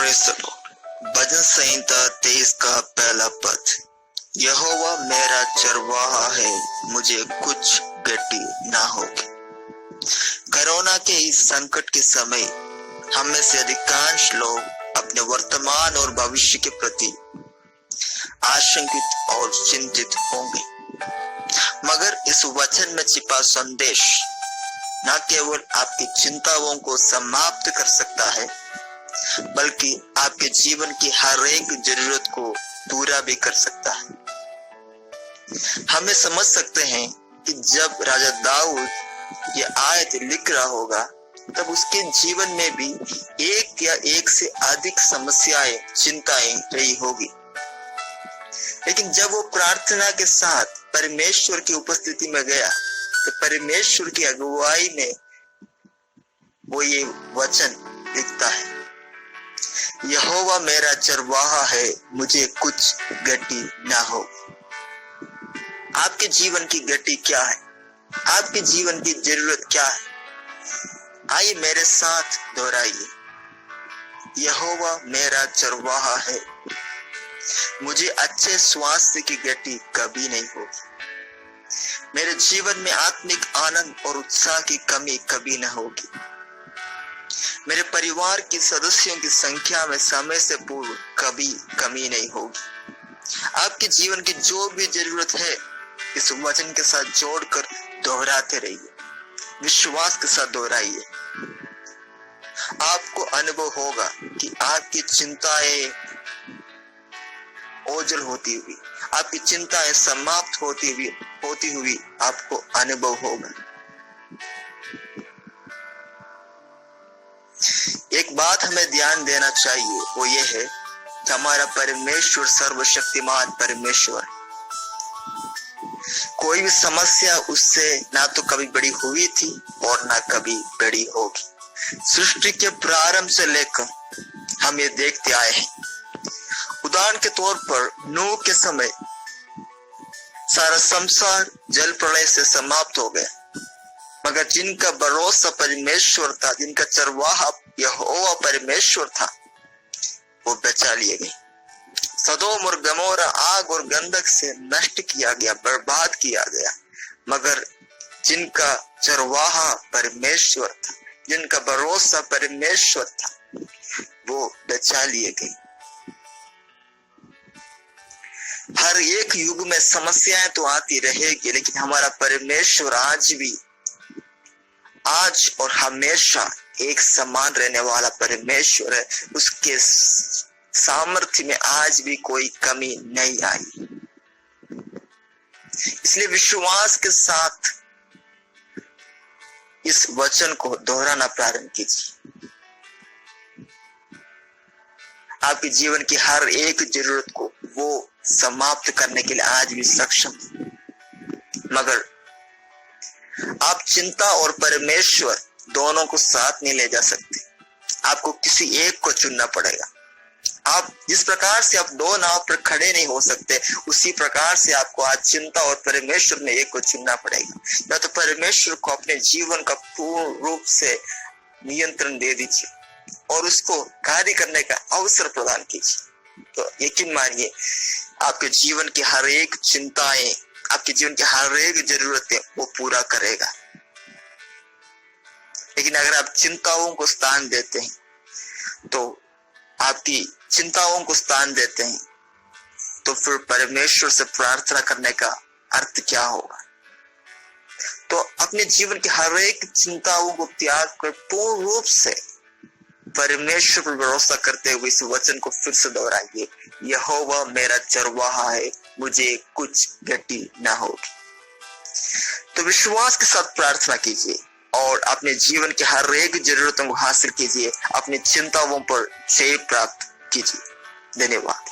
Praise the Lord. भजन संहिता 23 का पहला पद, यहोवा मेरा चरवाहा है, मुझे कुछ घटी ना होगी। कोरोना के इस संकट के समय हम में से अधिकांश लोग अपने वर्तमान और भविष्य के प्रति आशंकित और चिंतित होंगे, मगर इस वचन में छिपा संदेश न केवल आपकी चिंताओं को समाप्त कर सकता है, बल्कि आपके जीवन की हर एक जरूरत को पूरा भी कर सकता है। हमें समझ सकते हैं कि जब राजा दाऊद ये आयत लिख रहा होगा, तब उसके जीवन में भी एक या एक से अधिक समस्याएं, चिंताएं रही होगी। लेकिन जब वो प्रार्थना के साथ परमेश्वर की उपस्थिति में गया, तो परमेश्वर की अगुवाई में वो ये वचन लिखता है, यहोवा मेरा चरवाहा है, मुझे कुछ घटी ना हो। आपके जीवन की घटी क्या है? आपके जीवन की जरूरत क्या है? आइए मेरे साथ दोहराइए, यहोवा मेरा चरवाहा है, मुझे अच्छे स्वास्थ्य की घटी कभी नहीं होगी। मेरे जीवन में आत्मिक आनंद और उत्साह की कमी कभी न होगी। मेरे परिवार के सदस्यों की संख्या में समय से पूर्व कभी कमी नहीं होगी। आपके जीवन की जो भी जरूरत है, इस वचन के साथ जोड़कर दोहराते रहिए, विश्वास के साथ दोहराइए। आपको अनुभव होगा कि आपकी चिंताएं ओझल होती हुई, आपकी चिंताएं समाप्त होती हुई आपको अनुभव होगा। एक बात हमें ध्यान देना चाहिए, वो ये है कि हमारा परमेश्वर सर्वशक्तिमान परमेश्वर है। कोई भी समस्या उससे ना तो कभी बड़ी हुई थी और ना कभी बड़ी होगी। सृष्टि के प्रारंभ से लेकर हम ये देखते आए हैं। उदाहरण के तौर पर नूह के समय सारा संसार जल प्रलय से समाप्त हो गया, मगर जिनका भरोसा परमेश्वर था, जिनका चरवाहा यहोवा परमेश्वर था, वो बचा लिए गए। सदोम और गमोरा आग और गंधक से नष्ट किया गया, बर्बाद किया गया, मगर जिनका चरवाहा परमेश्वर था, जिनका भरोसा परमेश्वर था, वो बचा लिए गए। हर एक युग में समस्याएं तो आती रहेगी, लेकिन हमारा परमेश्वर आज और हमेशा एक समान रहने वाला परमेश्वर है। उसके सामर्थ्य में आज भी कोई कमी नहीं आई। इसलिए विश्वास के साथ इस वचन को दोहराना प्रारंभ कीजिए। आपके जीवन की हर एक जरूरत को वो समाप्त करने के लिए आज भी सक्षम है, मगर आप चिंता और परमेश्वर दोनों को साथ नहीं ले जा सकते। आपको किसी एक को चुनना पड़ेगा। आप जिस प्रकार से आप दो नाव पर खड़े नहीं हो सकते, उसी प्रकार से आपको आज चिंता और परमेश्वर में एक को चुनना पड़ेगा। या तो परमेश्वर को अपने जीवन का पूर्ण रूप से नियंत्रण दे दीजिए और उसको कार्य करने का अवसर प्रदान कीजिए, तो यकीन मानिए आपके जीवन की हर एक चिंताएं, आपके जीवन की हर एक जरूरतें वो पूरा करेगा। लेकिन अगर आप चिंताओं को स्थान देते हैं, तो आपकी चिंताओं को स्थान देते हैं, तो फिर परमेश्वर से प्रार्थना करने का अर्थ क्या होगा? तो अपने जीवन की हर एक चिंताओं को त्याग कर पूर्ण रूप से परमेश्वर पर भरोसा करते हुए इस वचन को फिर से दोहराइए, यहोवा मेरा चरवाहा है, मुझे कुछ घटी ना होगी। तो विश्वास के साथ प्रार्थना कीजिए और अपने जीवन की हर एक जरूरतों को हासिल कीजिए, अपनी चिंताओं पर जय प्राप्त कीजिए। धन्यवाद।